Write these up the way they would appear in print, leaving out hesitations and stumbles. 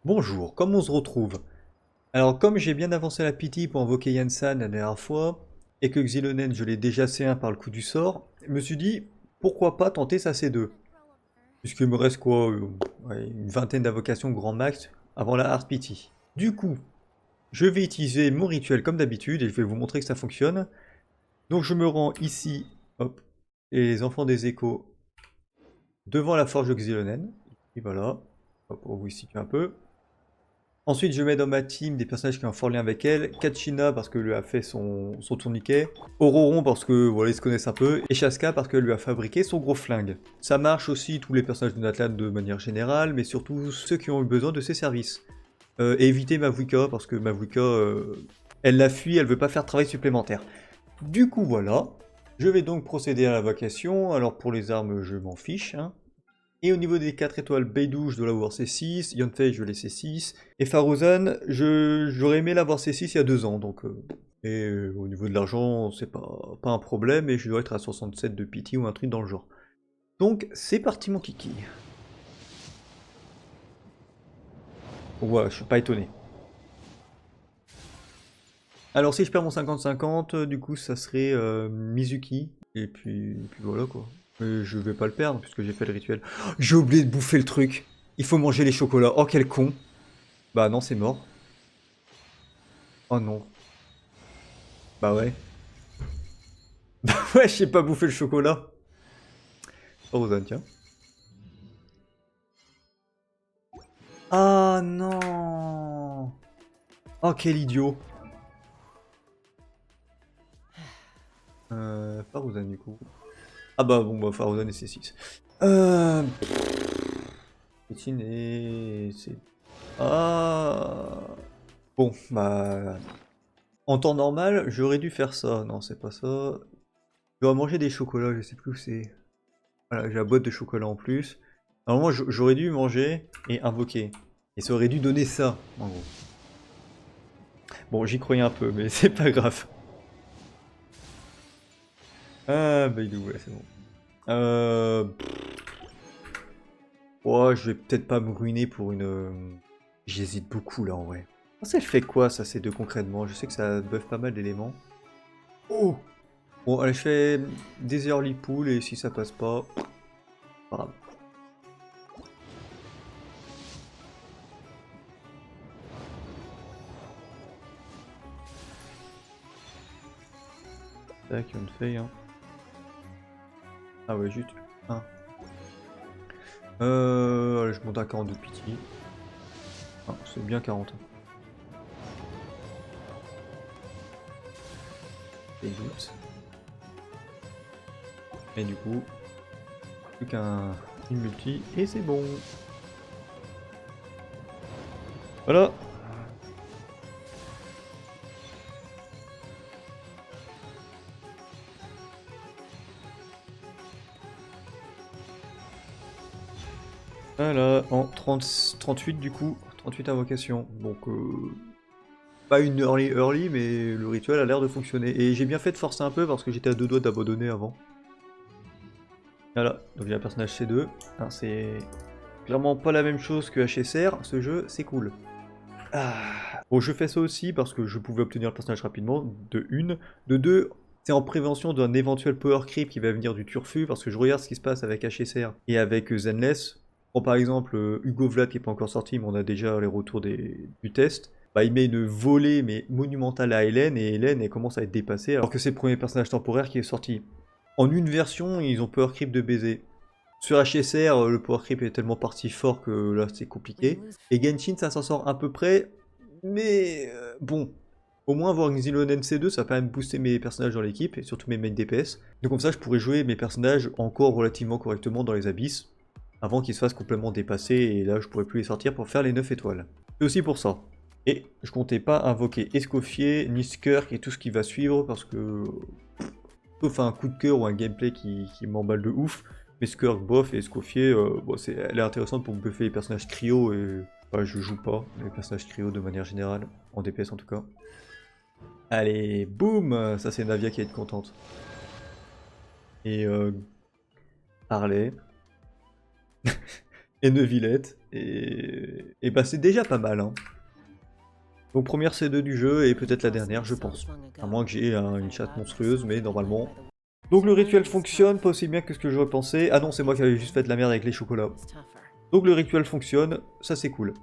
Bonjour, comment on se retrouve? Alors, comme j'ai bien avancé la pity pour invoquer Yansan la dernière fois, et que Xilonen je l'ai déjà C1 par le coup du sort, je me suis dit, pourquoi pas tenter sa C2? Puisqu'il me reste quoi? Ouais, une vingtaine d'invocations grand max avant la hard pity. Du coup, je vais utiliser mon rituel comme d'habitude et je vais vous montrer que ça fonctionne. Donc je me rends ici, hop, et les enfants des échos devant la forge de Xilonen. Et voilà, hop, pour vous situer un peu. Ensuite, je mets dans ma team des personnages qui ont un fort lien avec elle. Kachina parce que lui a fait son tourniquet. Ororon parce que voilà, ils se connaissent un peu. Et Shaska parce qu'elle lui a fabriqué son gros flingue. Ça marche aussi tous les personnages de Natlan de manière générale, mais surtout ceux qui ont eu besoin de ses services. Et éviter Mavuika parce que Mavuika, elle la fuit, elle veut pas faire de travail supplémentaire. Du coup, voilà. Je vais donc procéder à la vacation. Alors pour les armes, je m'en fiche, hein. Et au niveau des 4 étoiles, Beidou, je dois l'avoir C6, Yonfei, je vais laisser 6, et Faruzan, j'aurais aimé l'avoir C6 il y a 2 ans, donc... au niveau de l'argent, c'est pas un problème, et je dois être à 67 de pity ou un truc dans le genre. Donc, c'est parti mon kiki. Bon, voilà, je suis pas étonné. Alors si je perds mon 50-50, du coup ça serait Mizuki, et puis voilà quoi. Mais je vais pas le perdre puisque j'ai fait le rituel. Oh, j'ai oublié de bouffer le truc. Il faut manger les chocolats. Oh quel con. Bah non c'est mort. Oh non. Bah ouais. Bah ouais, j'ai pas bouffé le chocolat. Oh, Rosanne, tiens. Ah non. Oh, quel idiot. Faruzan du coup. Ah bah bon, bah Faruzan et C6. Pétine et... c'est... Ah. Bon, bah... En temps normal, j'aurais dû faire ça. Non, c'est pas ça. Je dois manger des chocolats, je sais plus où c'est. Voilà, j'ai la boîte de chocolat en plus. Normalement, j'aurais dû manger et invoquer. Et ça aurait dû donner ça, en gros. Bon, j'y croyais un peu, mais c'est pas grave. Ah, bah il est où là, c'est bon. Oh, je vais peut-être pas me ruiner pour une... J'hésite beaucoup là en vrai. Ça, elle fait quoi ça, ces deux concrètement? Je sais que ça buff pas mal d'éléments. Oh! Bon, allez, je fais des early pool et si ça passe pas, pas grave. Tac, on fait, hein. Ah ouais, juste un. Allez, je monte à 42 pity. Ah, c'est bien 40. Et doute. Et du coup, plus qu'un multi et c'est bon. Voilà. Voilà, en 38 du coup, 38 invocations. Donc, pas une early, mais le rituel a l'air de fonctionner. Et j'ai bien fait de forcer un peu parce que j'étais à deux doigts d'abandonner avant. Voilà, donc j'ai un personnage C2. Hein, c'est clairement pas la même chose que HSR, ce jeu, c'est cool. Ah. Bon, je fais ça aussi parce que je pouvais obtenir le personnage rapidement, de une. De deux, c'est en prévention d'un éventuel power creep qui va venir du turfu, parce que je regarde ce qui se passe avec HSR et avec Zenless. Bon, par exemple, Hugo Vlad qui est pas encore sorti, mais on a déjà les retours du test. Bah, il met une volée mais monumentale à Hélène, et Hélène elle commence à être dépassée, alors que c'est le premier personnage temporaire qui est sorti. En une version, ils ont power creep de baiser. Sur HSR, le power creep est tellement parti fort que là c'est compliqué. Et Genshin, ça s'en sort à peu près, mais bon. Au moins avoir une Xilonen C2, ça va quand même booster mes personnages dans l'équipe, et surtout mes main DPS. Donc comme ça, je pourrais jouer mes personnages encore relativement correctement dans les abysses, avant qu'ils se fassent complètement dépasser, et là je pourrais plus les sortir pour faire les 9 étoiles. C'est aussi pour ça. Et je comptais pas invoquer Escoffier, ni Skirk et tout ce qui va suivre, parce que... Sauf un coup de cœur ou un gameplay qui m'emballe de ouf, mais Skirk, bof, et Escoffier, bon, elle est intéressante pour buffer les personnages cryo, et... Bah, je joue pas les personnages cryo de manière générale, en DPS en tout cas. Allez, boum! Ça c'est Navia qui va être contente. Et Harley. Et Neuvillette. Et bah c'est déjà pas mal. Hein. Donc première C2 du jeu et peut-être la dernière, je pense. À moins que j'ai une chatte monstrueuse, mais normalement... Donc le rituel fonctionne, pas aussi bien que ce que j'aurais pensé. Ah non, c'est moi qui avais juste fait de la merde avec les chocolats. Donc le rituel fonctionne, ça c'est cool.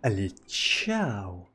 Allez, ciao!